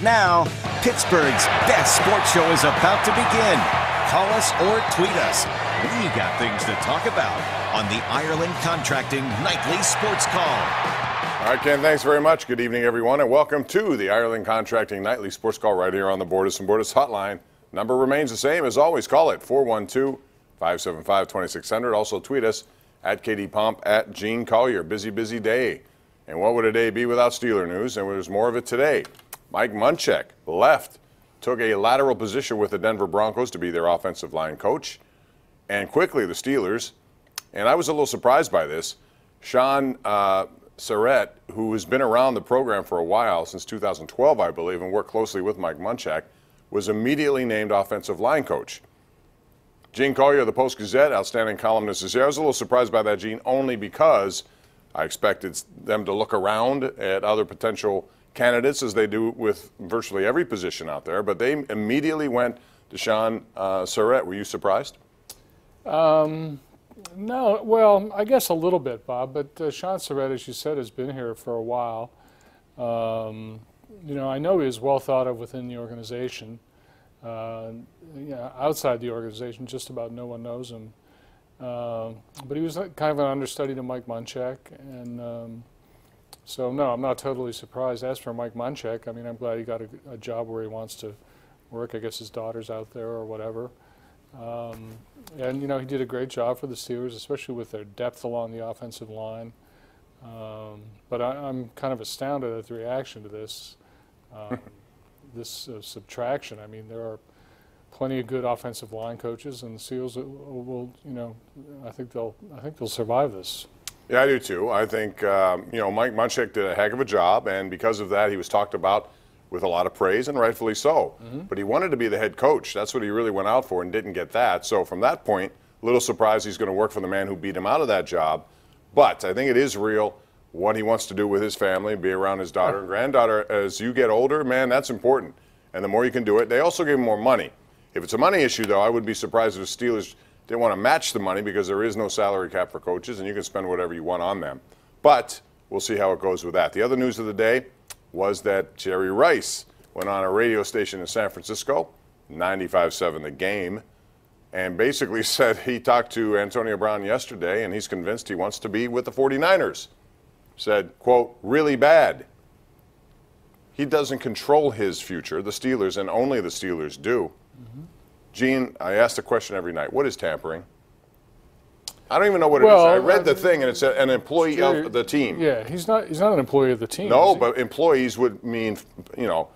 Now, Pittsburgh's best sports show is about to begin. Call us or tweet us. We got things to talk about on the Ireland Contracting Nightly Sports Call. All right, Ken, thanks very much. Good evening, everyone, and welcome to the Ireland Contracting Nightly Sports Call right here on the Borders and Borders hotline. Number remains the same as always. Call it 412-575-2600. Also tweet us at KDPomp, at Gene Collier. Busy day. And what would a day be without Steeler news? And there's more of it today. Mike Munchak left, took a lateral position with the Denver Broncos to be their offensive line coach. And quickly, the Steelers, and I was a little surprised by this, Sean Surratt, who has been around the program for a while, since 2012, I believe, and worked closely with Mike Munchak, was immediately named offensive line coach. Gene Collier of the Post-Gazette, outstanding columnist, is here. I was a little surprised by that, Gene, only because I expected them to look around at other potential candidates, as they do with virtually every position out there, but they immediately went to Sean Surratt. Were you surprised? No, well, I guess a little bit, Bob, but Sean Surratt, as you said, has been here for a while. You know, I know he is well thought of within the organization. Outside the organization, just about no one knows him. But he was kind of an understudy to Mike Munchak, and so no, I'm not totally surprised. As for Mike Munchak, I mean, I'm glad he got a job where he wants to work. I guess his daughter's out there or whatever. And, you know, he did a great job for the Steelers, especially with their depth along the offensive line. But I'm kind of astounded at the reaction to this, subtraction. I mean, there are plenty of good offensive line coaches, and the Steelers will, you know, I think they'll survive this. Yeah, I do too. I think, you know, Mike Munchak did a heck of a job, and because of that, he was talked about with a lot of praise, and rightfully so. But he wanted to be the head coach. That's what he really went out for, and didn't get that. So from that point, a little surprised he's going to work for the man who beat him out of that job. But I think it is real what he wants to do with his family, be around his daughter and granddaughter. As you get older, man, that's important. And the more you can do it, they also give him more money. If it's a money issue, though, I would be surprised if the Steelers didn't want to match the money, because there is no salary cap for coaches, and you can spend whatever you want on them. But we'll see how it goes with that. The other news of the day was that Jerry Rice went on a radio station in San Francisco, 95.7 The Game, and basically said he talked to Antonio Brown yesterday, and he's convinced he wants to be with the 49ers. Said, quote, really bad. He doesn't control his future. The Steelers, and only the Steelers, do. Gene, I ask the question every night, what is tampering? I don't even know what it is. I read the thing, and it said an employee of the team. Yeah, he's not an employee of the team. No, but employees would mean, you know,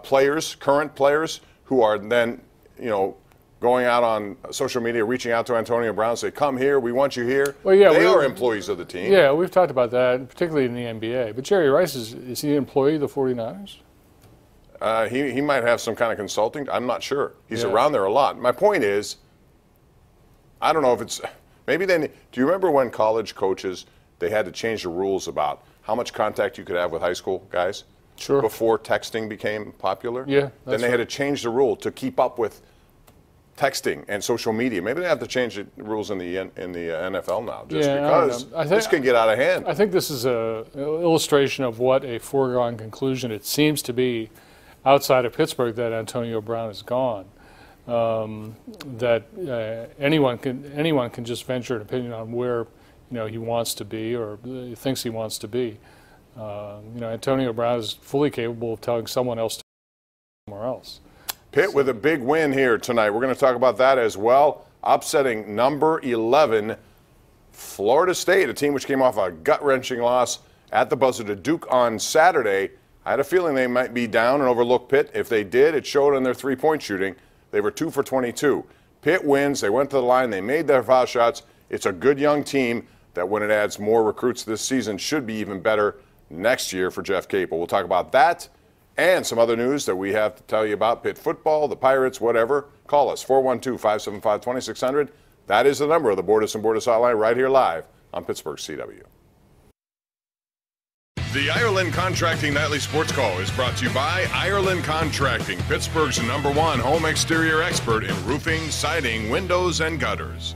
players, current players, who are then, you know, going out on social media, reaching out to Antonio Brown, say, come here, we want you here. Well, yeah, they are employees of the team. Yeah, we've talked about that, particularly in the NBA. But Jerry Rice, is he an employee of the 49ers? He might have some kind of consulting. I'm not sure. He's around there a lot. My point is, I don't know if it's maybe then. Do you remember when college coaches, they had to change the rules about how much contact you could have with high school guys? Sure. Before texting became popular. Yeah. Then they had to change the rule to keep up with texting and social media. Maybe they have to change the rules in the NFL now, just because this can get out of hand. I think this is an illustration of what a foregone conclusion it seems to be outside of Pittsburgh, that Antonio Brown is gone. That anyone can just venture an opinion on where, you know, he wants to be, or he thinks he wants to be. You know, Antonio Brown is fully capable of telling someone else to go somewhere else. Pitt with a big win here tonight. We're going to talk about that as well. Upsetting number 11, Florida State, a team which came off a gut-wrenching loss at the buzzer to Duke on Saturday. I had a feeling they might be down and overlook Pitt. If they did, it showed in their three-point shooting. They were 2 for 22. Pitt wins. They went to the line. They made their foul shots. It's a good young team that, when it adds more recruits this season, should be even better next year for Jeff Capel. We'll talk about that and some other news that we have to tell you about. Pitt football, the Pirates, whatever. Call us, 412-575-2600. That is the number of the Borders and Borders hotline right here live on Pittsburgh CW. The Ireland Contracting Nightly Sports Call is brought to you by Ireland Contracting, Pittsburgh's #1 home exterior expert in roofing, siding, windows, and gutters.